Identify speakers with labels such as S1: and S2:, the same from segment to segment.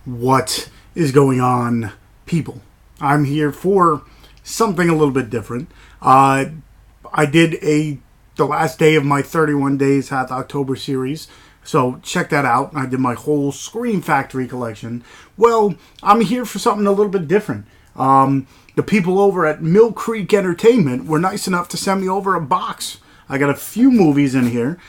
S1: What is going on, people? I'm here for something a little bit different. I did the last day of my 31 Days Hath October series, so check that out. I did my whole Scream Factory collection. Well, I'm here for something a little bit different. The people over at Mill Creek Entertainment were nice enough to send me over a box. I got a few movies in here.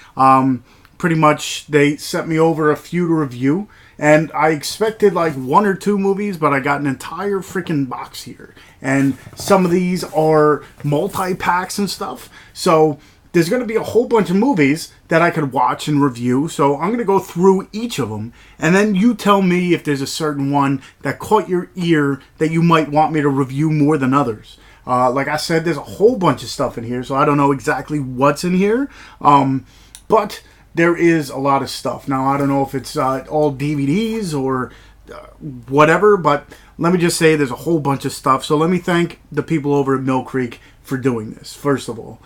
S1: Pretty much they sent me over a few to review. And I expected like one or two movies, but I got an entire freaking box here. And some of these are multi-packs and stuff. So there's going to be a whole bunch of movies that I could watch and review. So I'm going to go through each of them. And then you tell me if there's a certain one that caught your ear that you might want me to review more than others. Like I said, there's a whole bunch of stuff in here. So I don't know exactly what's in here. But there is a lot of stuff. Now, I don't know if it's all DVDs or whatever, but let me just say there's a whole bunch of stuff. So let me thank the people over at Mill Creek for doing this, first of all.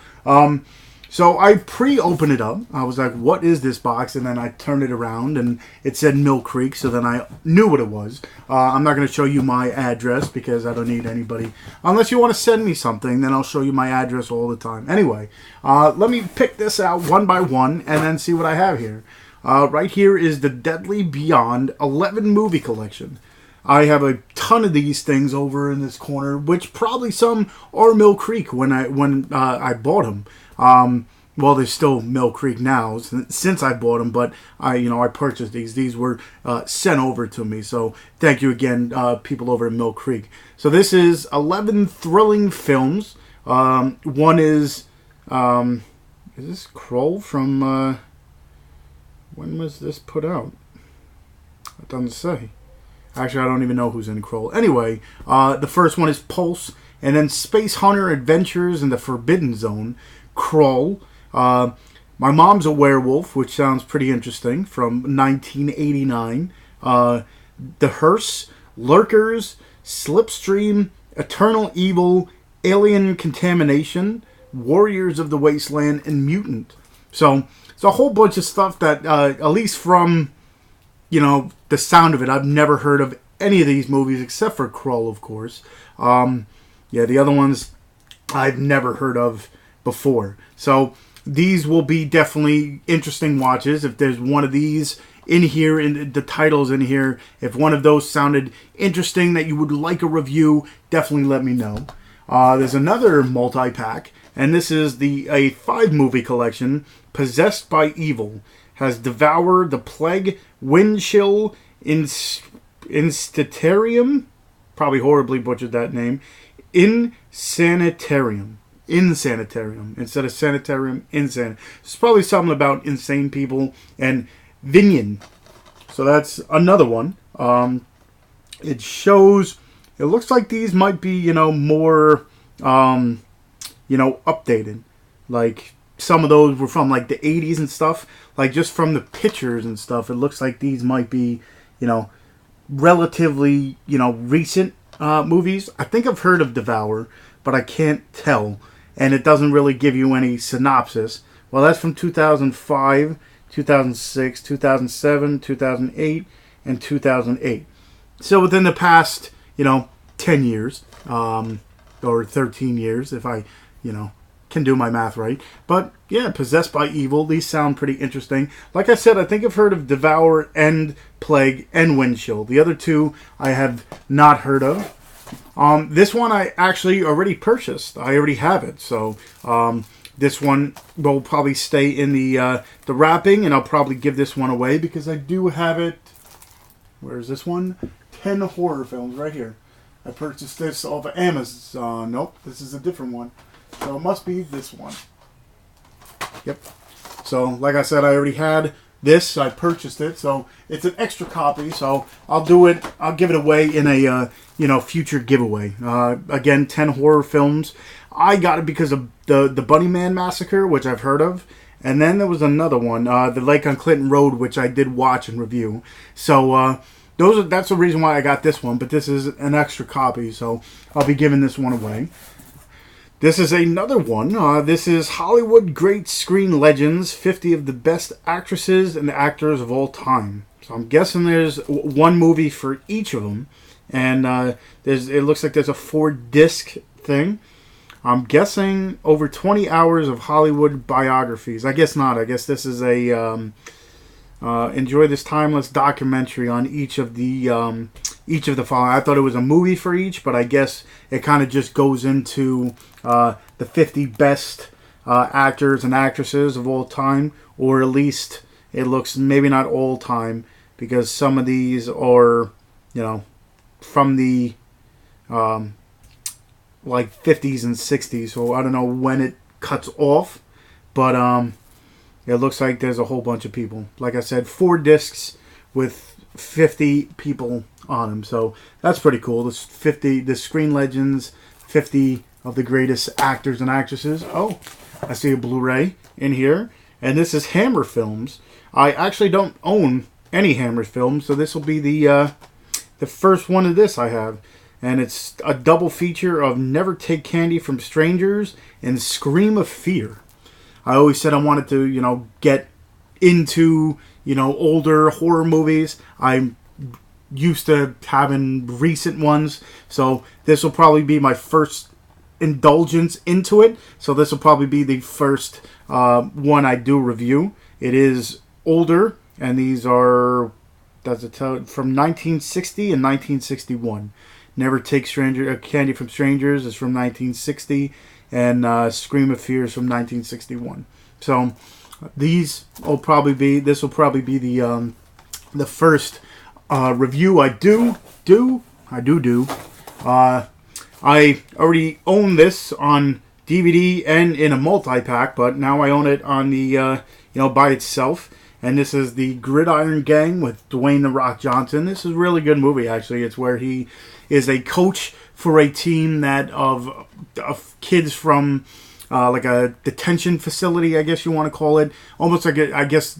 S1: So I pre-opened it up. I was like, what is this box? And then I turned it around and it said Mill Creek, so then I knew what it was. I'm not going to show you my address because I don't need anybody. Unless you want to send me something, then I'll show you my address all the time. Anyway, let me pick this out one by one and then see what I have here. Right here is the Deadly Beyond 11 movie collection. I have a ton of these things over in this corner, which probably some are Mill Creek when I bought them. Well, there's still Mill Creek now since I bought them, but I purchased these. These were sent over to me, so thank you again, people over at Mill Creek. So this is 11 thrilling films. One is this Kroll from when was this put out? It doesn't say. Actually, I don't even know who's in Kroll. Anyway, the first one is Pulse, and then Space Hunter Adventures in the Forbidden Zone. Kroll. My Mom's a Werewolf, which sounds pretty interesting, from 1989. The Hearse, Lurkers, Slipstream, Eternal Evil, Alien Contamination, Warriors of the Wasteland, and Mutant. So it's a whole bunch of stuff that, at least from, the sound of it, I've never heard of any of these movies except for Kroll, of course. The other ones I've never heard of before. So these will be definitely interesting watches. If there's one of these in here, in the titles in here, if one of those sounded interesting that you would like a review, definitely let me know. There's another multi-pack, and this is a 5-movie collection, Possessed by Evil. Has Devour, The Plague, Windchill, Insanitarium, probably horribly butchered that name, Insanitarium instead of sanitarium. It's probably something about insane people. And Vinion, so that's another one. It looks like these might be more updated. Like some of those were from like the 80s and stuff. Like just from the pictures and stuff, it looks like these might be relatively recent movies. I think I've heard of Devour, but I can't tell. And it doesn't really give you any synopsis. Well, that's from 2005, 2006, 2007, 2008, and 2008. So within the past, 10 years, or 13 years, if I, can do my math right. But, yeah, Possessed by Evil, these sound pretty interesting. Like I said, I think I've heard of Devour and Plague and Windchill. The other two I have not heard of. This one I actually already purchased. I already have it. So this one will probably stay in the wrapping, and I'll probably give this one away because I do have it. Where's this one? 10 horror films right here. I purchased this off of Amazon. Nope, this is a different one. So it must be this one. Yep. So like I said, I already had this. I purchased it, so it's an extra copy. So I'll do it. I'll give it away in a future giveaway. Again, 10 horror films. I got it because of the Bunny Man Massacre, which I've heard of, and then there was another one, the Lake on Clinton Road, which I did watch and review. So that's the reason why I got this one. But this is an extra copy, so I'll be giving this one away. This is another one. This is Hollywood Great Screen Legends, 50 of the Best Actresses and Actors of All Time. So I'm guessing there's one movie for each of them. And it looks like there's a 4-disc thing. I'm guessing over 20 hours of Hollywood biographies. I guess not. I guess this is a enjoy this timeless documentary on each of the following. I thought it was a movie for each, but I guess it kind of just goes into the 50 best actors and actresses of all time, or at least it looks maybe not all time, because some of these are, from the like 50s and 60s, so I don't know when it cuts off, but it looks like there's a whole bunch of people. Like I said, 4 discs with 50 people on them, so that's pretty cool. The Screen Legends, 50 of the greatest actors and actresses. Oh, I see a Blu-ray in here, and this is Hammer Films. I actually don't own any Hammer films, so this will be the first one of this I have. And it's a double feature of Never Take Candy from Strangers and Scream of Fear. I always said I wanted to, get into, older horror movies. I'm used to having recent ones. So this will probably be my first indulgence into it. So this will probably be the first one I do review. It is older, and these are, from 1960 and 1961. Never Take Candy from Strangers is from 1960, and Scream of Fear is from 1961. So this will probably be the first review I do. I already own this on DVD and in a multi-pack, but now I own it on the by itself. And this is the Gridiron Gang with Dwayne "The Rock" Johnson. This is a really good movie, actually. It's where he is a coach for a team of kids from like a detention facility, I guess you want to call it. Almost like,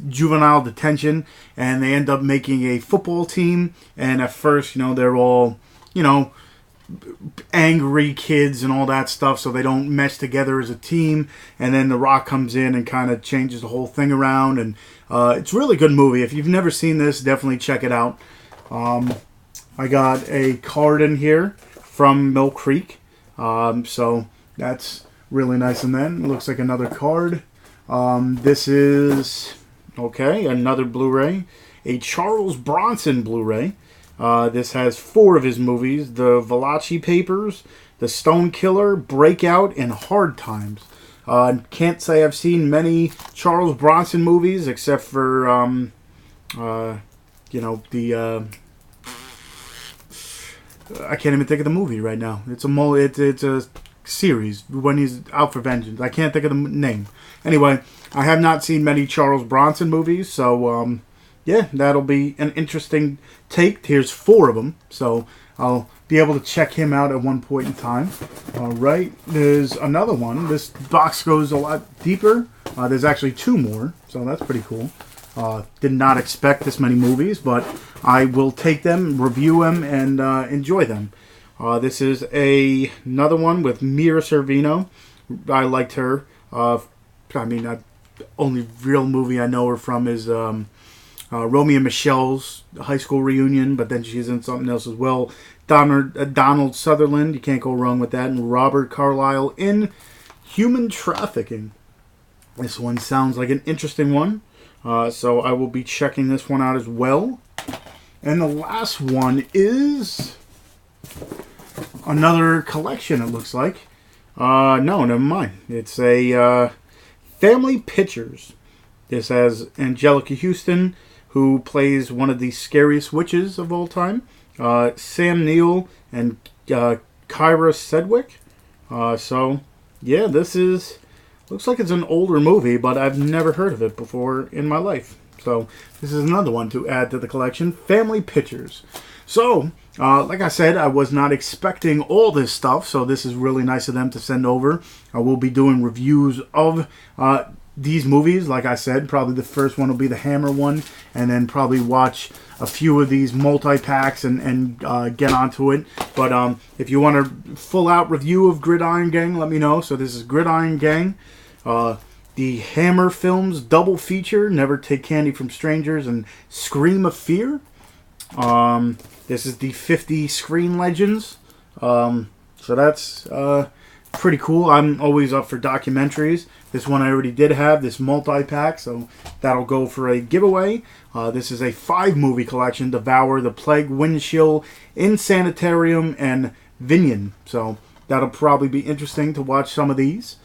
S1: juvenile detention. And they end up making a football team. And at first, they're all, angry kids and all that stuff, so they don't mesh together as a team. And then The Rock comes in and kind of changes the whole thing around. And it's a really good movie. If you've never seen this, definitely check it out. I got a card in here from Mill Creek, so that's really nice. And then it looks like another card. This is another Blu-ray, a Charles Bronson Blu-ray. This has 4 of his movies: The Valachi Papers, The Stone Killer, Breakout, and Hard Times. Can't say I've seen many Charles Bronson movies except for, I can't even think of the movie right now. It's a series when he's out for vengeance. I can't think of the name. Anyway, I have not seen many Charles Bronson movies, so that'll be an interesting take. Here's 4 of them, so I'll be able to check him out at one point in time. All right, there's another one. This box goes a lot deeper. There's actually 2 more, so that's pretty cool. Did not expect this many movies, but I will take them, review them, and enjoy them. This is another one with Mira Sorvino. I liked her. The only real movie I know her from is Romeo and Michelle's high school reunion, but then she's in something else as well. Donald Sutherland, you can't go wrong with that, and Robert Carlyle in Human Trafficking. This one sounds like an interesting one, so I will be checking this one out as well. And the last one is another collection, it looks like. No, never mind. It's a Family Pictures. This has Angelica Houston, who plays one of the scariest witches of all time. Sam Neill and Kyra Sedgwick. This looks like it's an older movie, but I've never heard of it before in my life. So this is another one to add to the collection, Family Pictures. So, like I said, I was not expecting all this stuff, so this is really nice of them to send over. I will be doing reviews of these movies. Like I said, probably the first one will be the Hammer one, and then probably watch a few of these multi-packs and get onto it. But if you want a full-out review of Gridiron Gang, let me know. So this is Gridiron Gang. the Hammer Films double feature, Never Take Candy from Strangers and Scream of Fear. This is the 50 Screen Legends. So that's pretty cool. I'm always up for documentaries. This one I already did have, this multi-pack, so that'll go for a giveaway. This is a 5-movie collection, Devour, The Plague, Windchill, Insanitarium, and Vinion. So that'll probably be interesting to watch some of these.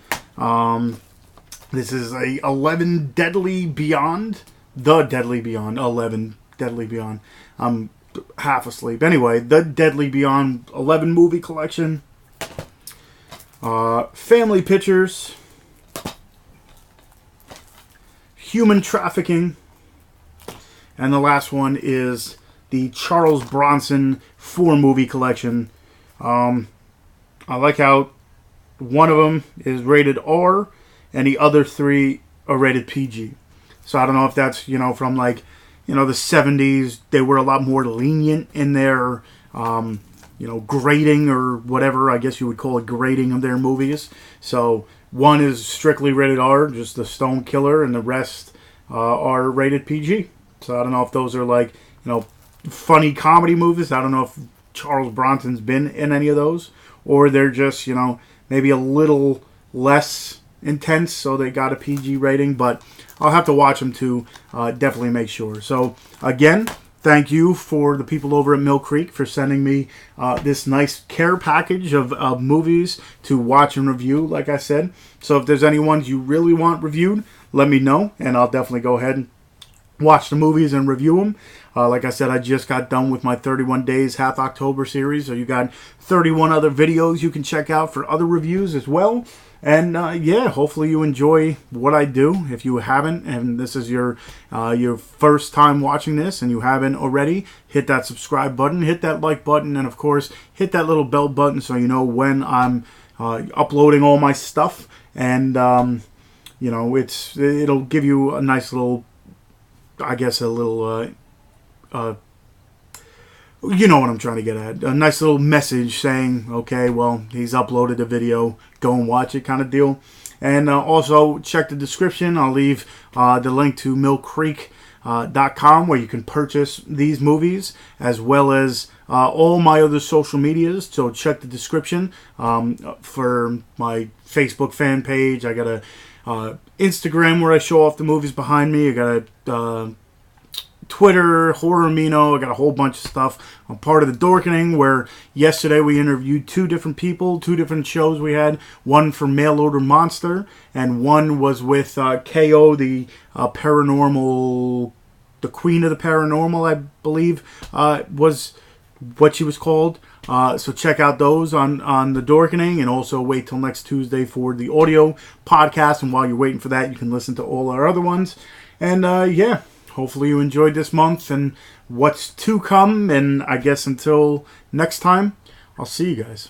S1: This is a 11 Deadly Beyond. The Deadly Beyond. 11 Deadly Beyond. I'm half asleep. Anyway, The Deadly Beyond 11 movie collection. Family Pictures. Human Trafficking. And the last one is the Charles Bronson 4-movie collection. I like how one of them is rated R and the other 3 are rated PG. So I don't know if that's, from the 70s. They were a lot more lenient in their, grading or whatever. I guess you would call it grading of their movies. So one is strictly rated R, just the Stone Killer, and the rest are rated PG. So I don't know if those are funny comedy movies. I don't know if Charles Bronson's been in any of those, or they're just, maybe a little less intense, so they got a PG rating, but I'll have to watch them to definitely make sure. So again, thank you for the people over at Mill Creek for sending me this nice care package of movies to watch and review, like I said. So if there's any ones you really want reviewed, let me know, and I'll definitely go ahead and watch the movies and review them. Like I said, I just got done with my 31 Days Half October series, so you got 31 other videos you can check out for other reviews as well. And hopefully you enjoy what I do. If you haven't, and this is your first time watching this and you haven't already, hit that subscribe button, hit that like button, and of course hit that little bell button so you know when I'm uploading all my stuff. And it'll give you a nice little, I guess, a little you know what I'm trying to get at. A nice little message saying, okay, well, he's uploaded a video, go and watch it kind of deal. And also check the description. I'll leave the link to millcreek.com where you can purchase these movies, as well as all my other social medias. So check the description for my Facebook fan page. I got a Instagram where I show off the movies behind me. I got a Twitter, Horror Amino. I got a whole bunch of stuff. I'm part of the Dorkening, where yesterday we interviewed 2 different people, 2 different shows we had. One for Mail Order Monster, and one was with KO, the paranormal, the Queen of the Paranormal, I believe, was what she was called. So check out those on the Dorkening, and also wait till next Tuesday for the audio podcast. And while you're waiting for that, you can listen to all our other ones. And hopefully you enjoyed this month and what's to come. And I guess until next time, I'll see you guys.